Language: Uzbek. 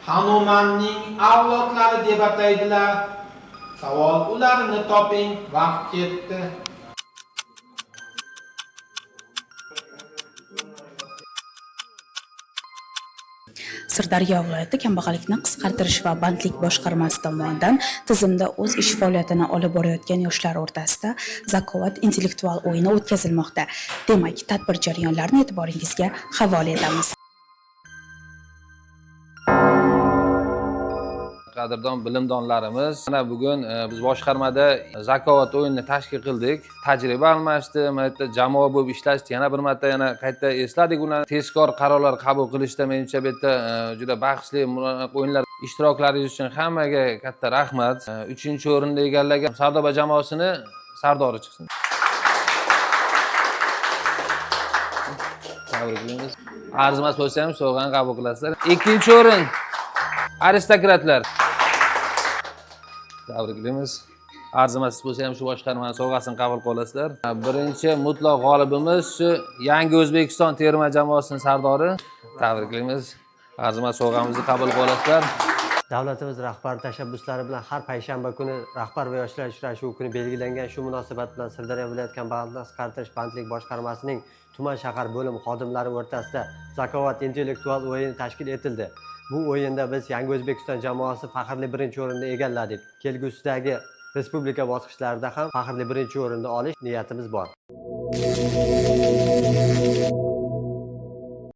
Hanumanning avlodlari deb ataydilar. Savol ularni toping, vaqt ketdi. Sirdaryo viloyati kambag'allikni qisqartirish va bandlik boshqarmasi tomonidan tizimda o'z ish faoliyatini olib borayotgan yoshlar o'rtasida zakovat intellektual o'yini o'tkazilmoqda. Demak, tadbir jarayonlarini e'tiboringizga havola etamiz. Qadrdon bilimdonlarimiz, mana bugun biz boshqarmada zakovat o'yinini tashkil qildik. Tajriba almashdi, mana bu yerda jamoa bo'lib ishlashdi. Yana bir marta qayta esladik ularni. Tezkor qarorlar qabul qilishda menimcha bu yerda juda bahsli o'yinlar ishtiroklaringiz uchun hammaga katta rahmat. 3-o'rinni egallagan Sardoba jamoasini sardori chiqsin. Tabriklaymiz. Arzimas bo'lsa ham sovg'ani qabul qilasizlar. 2-o'rin aristokratlar. Tabriklaymiz. Arzimas bo'lsa ham shu boshqarmani sovg'asini qabul qilasizlar. Birinchi mutlaq g'olibimiz shu Yangi O'zbekiston terma jamoasining sardori. Tabriklaymiz. Arzimas sovg'amizni qabul qilasizlar. Davlatimiz rahbari tashabbuslari bilan har payshanba kuni rahbar va yoshlar uchrashuvi kuni belgilangan. Shu munosabat bilan Sirdaryo viloyat kambag'allikni qisqartirish bandlik boshqarmasining tuman shahar bo'limi xodimlari o'rtasida zakovat intellektual o'yini tashkil etildi. Bu o'yinda biz Yangi O'zbekiston jamoasi faxrli birinchi o'rinni egalladik. Kelgusidagi respublika bosqichlarida ham faxrli birinchi o'rinni olish niyatimiz bor.